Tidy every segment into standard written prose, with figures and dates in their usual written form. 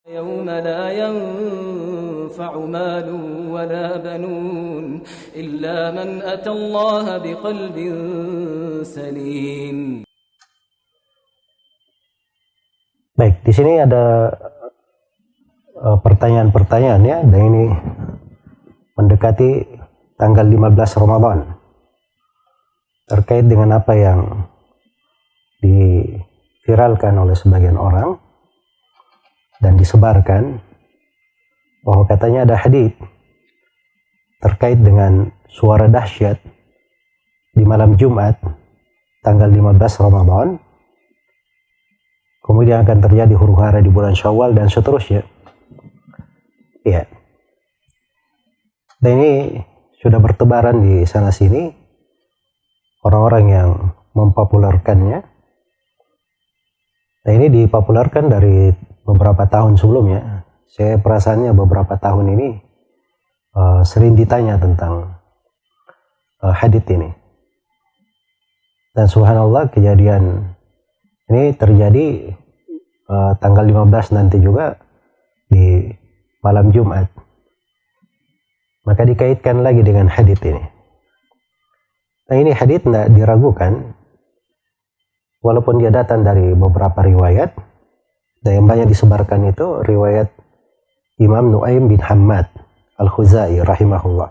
يوم لا ينفع مال ولا بنون إلا من أتى الله بقلب سليم. Baik, di sini ada pertanyaan-pertanyaan ya, dan ini mendekati tanggal 15 Ramadan terkait dengan apa yang diviralkan oleh sebagian orang dan disebarkan bahwa katanya ada hadits terkait dengan suara dahsyat di malam Jumat tanggal 15 Ramadan, kemudian akan terjadi huru-hara di bulan Syawal dan seterusnya. Ya. Dan ini sudah bertebaran di sana sini orang-orang yang mempopulerkannya. Nah, ini dipopulerkan dari beberapa tahun sebelumnya. Saya perasaannya beberapa tahun ini sering ditanya tentang hadits ini. Dan subhanallah, kejadian ini terjadi tanggal 15 nanti juga di malam Jumat. Maka dikaitkan lagi dengan hadits ini. Nah, ini hadits tidak diragukan, walaupun dia datang dari beberapa riwayat, dan yang banyak disebarkan itu riwayat Imam Nu'aim bin Hammad Al-Khuzai rahimahullah.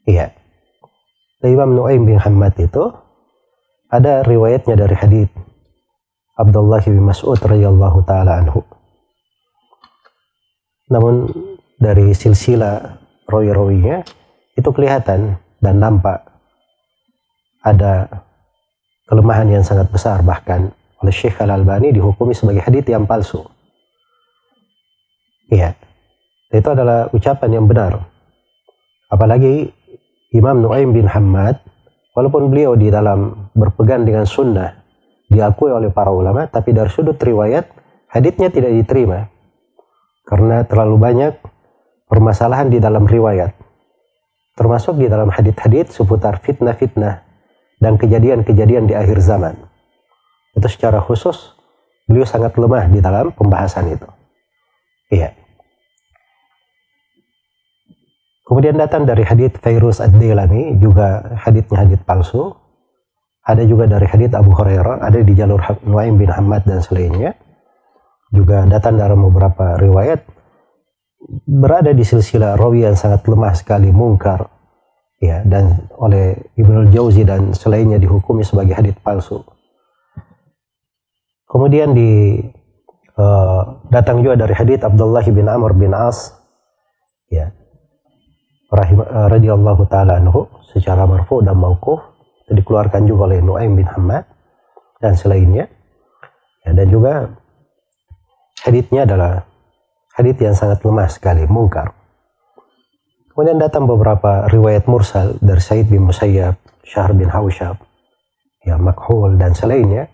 Iya. Imam Nu'aim bin Hammad itu ada riwayatnya dari hadits Abdullah bin Mas'ud radhiyallahu taala anhu. Namun dari silsilah rawi-rawinya itu kelihatan dan nampak ada kelemahan yang sangat besar, bahkan oleh Syekh Al-Albani dihukumi sebagai hadits yang palsu. Iya. Itu adalah ucapan yang benar. Apalagi Imam Nu'aim bin Hammad, walaupun beliau di dalam berpegang dengan sunnah diakui oleh para ulama, tapi dari sudut riwayat haditsnya tidak diterima karena terlalu banyak permasalahan di dalam riwayat, termasuk di dalam hadits-hadits seputar fitnah-fitnah dan kejadian-kejadian di akhir zaman. Itu secara khusus beliau sangat lemah di dalam pembahasan itu. Iya. Kemudian datang dari hadits Fairuz Ad-Dailami, juga haditsnya hadits palsu. Ada juga dari hadits Abu Hurairah, ada di jalur Nu'aim bin Hammad dan selainnya. Juga datang dalam beberapa riwayat, berada di silsilah rawi yang sangat lemah sekali, mungkar. Ya, dan oleh Ibnul Jauzi dan selainnya dihukumi sebagai hadits palsu. Kemudian datang juga dari hadits Abdullah bin Amr bin As, ya, radhiyallahu taala anhu, secara marfu dan mauquf, dikeluarkan juga oleh Nu'aim bin Hammad dan selainnya. Ya, dan juga haditsnya adalah hadits yang sangat lemah sekali, mungkar. Kemudian datang beberapa riwayat mursal dari Sa'id bin Musayyab, Syahr bin Hausyab, ya, Makhul dan selainnya.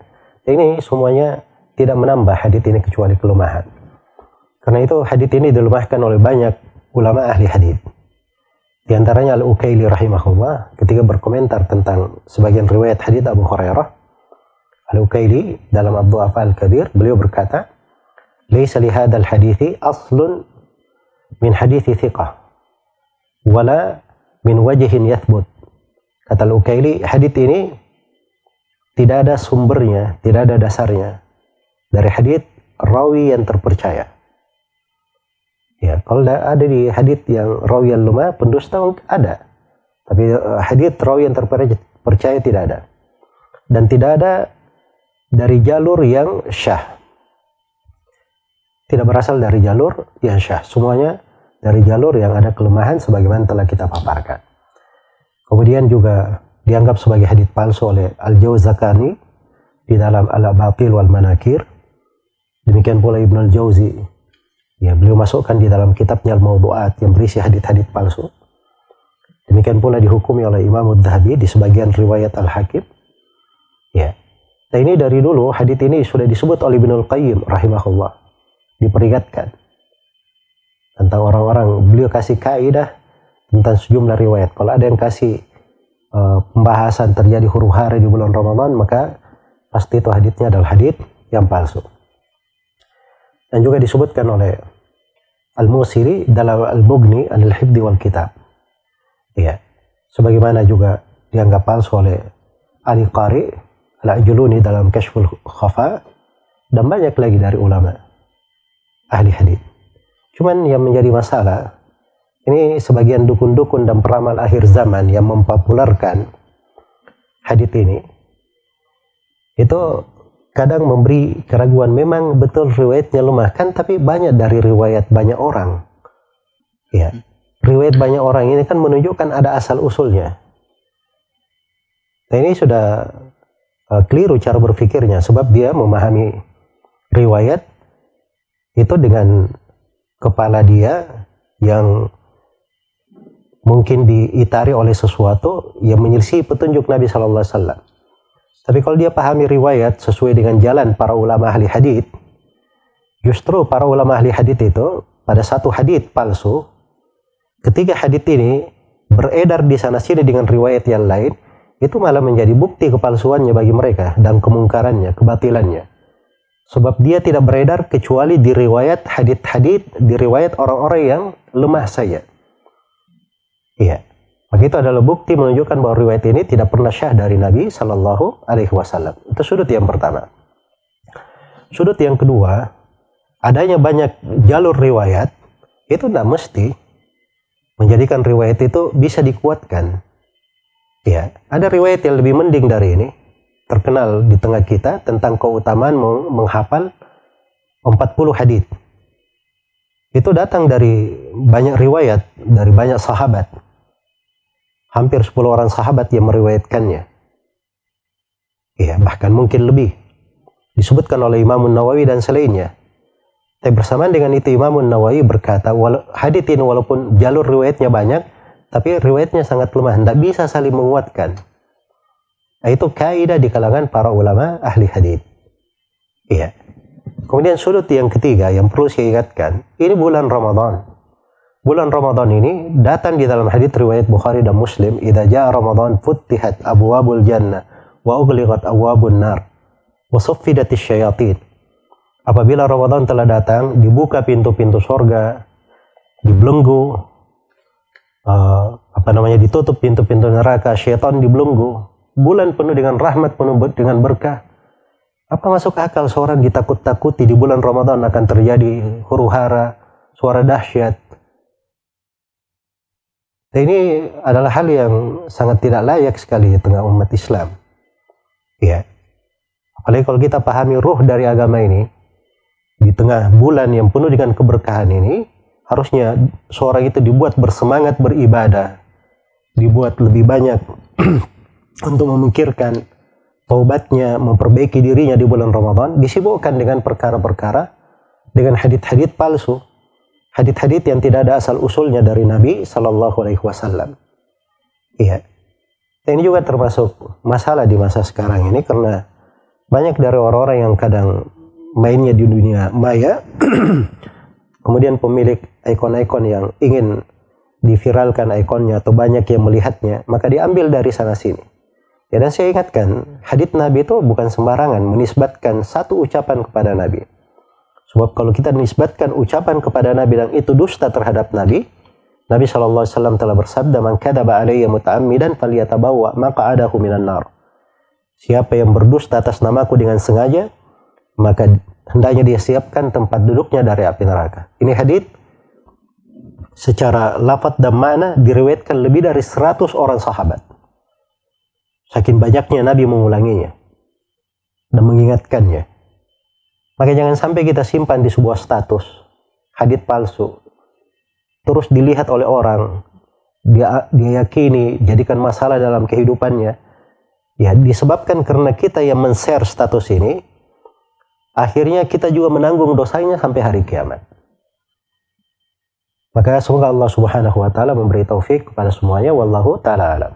Ini semuanya tidak menambah hadits ini kecuali kelemahan. Karena itu hadits ini dilemahkan oleh banyak ulama ahli hadits. Di antaranya Al-Ukaili rahimahullah ketika berkomentar tentang sebagian riwayat hadits Abu Hurairah. Al-Ukaili dalam Ad-Du'afa Al-Kabir beliau berkata, "Laisa li hadzal hadithi aslun min hadithi thiqah wala min wajhin yathbut." Kata Al-Ukaili, hadits ini tidak ada sumbernya, tidak ada dasarnya dari hadits rawi yang terpercaya. Ya, kalau ada di hadits yang rawi yang lemah, pendusta ada. Tapi hadits rawi yang terpercaya tidak ada. Dan tidak ada dari jalur yang syah. Tidak berasal dari jalur yang syah. Semuanya dari jalur yang ada kelemahan sebagaimana telah kita paparkan. Kemudian juga dianggap sebagai hadits palsu oleh Al-Jawzakani di dalam Al-Batil wal Manakir. Demikian pula Ibnul Jauzi. Ya, beliau masukkan di dalam kitabnya Al-Mawdu'at yang berisi hadits-hadits palsu. Demikian pula dihukumi oleh Imam Ad-Dhahabi di sebagian riwayat Al-Hakim. Ya. Nah, ini dari dulu hadits ini sudah disebut oleh Ibnul Qayyim rahimahullah. Diperingatkan tentang orang-orang, beliau kasih kaidah tentang sejumlah riwayat. Kalau ada yang kasih pembahasan terjadi huru-hara di bulan Ramadan, maka pasti itu haditsnya adalah hadits yang palsu. dan juga disebutkan oleh Al-Musiri dalam Al-Mughni Al-Hifdi wal Kitab. Ya, sebagaimana juga dianggap palsu oleh Ali Qari Al-Ajluni dalam Kashful Khafa, dan banyak lagi dari ulama ahli hadis. Cuman yang menjadi masalah, ini sebagian dukun-dukun dan peramal akhir zaman yang mempopulerkan hadis ini, itu kadang memberi keraguan. Memang betul riwayatnya lemah kan, tapi banyak dari riwayat banyak orang. Ya, riwayat banyak orang ini kan menunjukkan ada asal usulnya. Nah, ini sudah keliru cara berpikirnya, sebab dia memahami riwayat itu dengan kepala dia yang mungkin diitari oleh sesuatu yang menyelisih petunjuk Nabi Sallallahu Alaihi Wasallam. Tapi kalau dia pahami riwayat sesuai dengan jalan para ulama ahli hadits, justru para ulama ahli hadits itu pada satu hadits palsu, ketika hadits ini beredar di sana sini dengan riwayat yang lain, itu malah menjadi bukti kepalsuannya bagi mereka dan kemungkarannya, kebatilannya. Sebab dia tidak beredar kecuali di riwayat hadits-hadits, di riwayat orang-orang yang lemah saja. Iya. Maka itu adalah bukti menunjukkan bahwa riwayat ini tidak pernah syah dari Nabi Sallallahu Alaihi Wasallam. Itu sudut yang pertama. Sudut yang kedua, adanya banyak jalur riwayat itu tidak mesti menjadikan riwayat itu bisa dikuatkan. Ya, ada riwayat yang lebih mending dari ini, terkenal di tengah kita tentang keutamaan menghafal 40 hadits. Itu datang dari banyak riwayat, dari banyak sahabat. Hampir 10 orang sahabat yang meriwayatkannya. Ya, bahkan mungkin lebih. Disebutkan oleh Imam Nawawi dan selainnya. Tapi bersamaan dengan itu Imam Nawawi berkata, hadits ini walaupun jalur riwayatnya banyak, tapi riwayatnya sangat lemah, tidak bisa saling menguatkan. Nah, itu kaidah di kalangan para ulama ahli hadits. Iya. Kemudian sudut yang ketiga yang perlu saya ingatkan, ini bulan Ramadan. Bulan Ramadan ini datang di dalam hadits riwayat Bukhari dan Muslim, "Idza jaa Ramadan futtihat abwabul jannah wa ughliqat abwabun nar wa suffidatis syayatin." Apabila Ramadan telah datang, dibuka pintu-pintu surga, dibelenggu, ditutup pintu-pintu neraka, syaitan dibelenggu. Bulan penuh dengan rahmat, penuh dengan berkah. Apa masuk akal seorang ditakut-takuti di bulan Ramadan akan terjadi huru-hara, suara dahsyat? Dan ini adalah hal yang sangat tidak layak sekali di tengah umat Islam. Ya. Apalagi kalau kita pahami ruh dari agama ini, di tengah bulan yang penuh dengan keberkahan ini, harusnya seorang itu dibuat bersemangat beribadah, dibuat lebih banyak untuk memikirkan taubatnya, memperbaiki dirinya di bulan Ramadan, disibukkan dengan perkara-perkara, dengan hadits-hadits palsu, hadits-hadits yang tidak ada asal usulnya dari Nabi Sallallahu Alaihi Wasallam. Iya. Dan ini juga termasuk masalah di masa sekarang ini, karena banyak dari orang-orang yang kadang mainnya di dunia maya, kemudian pemilik ikon-ikon yang ingin diviralkan ikonnya atau banyak yang melihatnya, maka diambil dari sana sini. Ya, dan saya ingatkan, hadits Nabi itu bukan sembarangan menisbatkan satu ucapan kepada Nabi. Sebab kalau kita menisbatkan ucapan kepada Nabi dan itu dusta terhadap Nabi, Nabi SAW telah bersabda, "Man kadzaba alayya muta'ammidan falyatabawwa maq'adahu minan nar." Siapa yang berdusta atas namaku dengan sengaja, maka hendaknya dia siapkan tempat duduknya dari api neraka. Ini hadits secara lafaz dan makna diriwayatkan lebih dari 100 orang sahabat. Saking banyaknya Nabi mengulanginya dan mengingatkannya. Maka jangan sampai kita simpan di sebuah status hadits palsu, terus dilihat oleh orang, dia yakini, jadikan masalah dalam kehidupannya. Ya, disebabkan karena kita yang men-share status ini, akhirnya kita juga menanggung dosanya sampai hari kiamat. Maka semoga Allah Subhanahu wa taala memberi taufik kepada semuanya. Wallahu taala alam.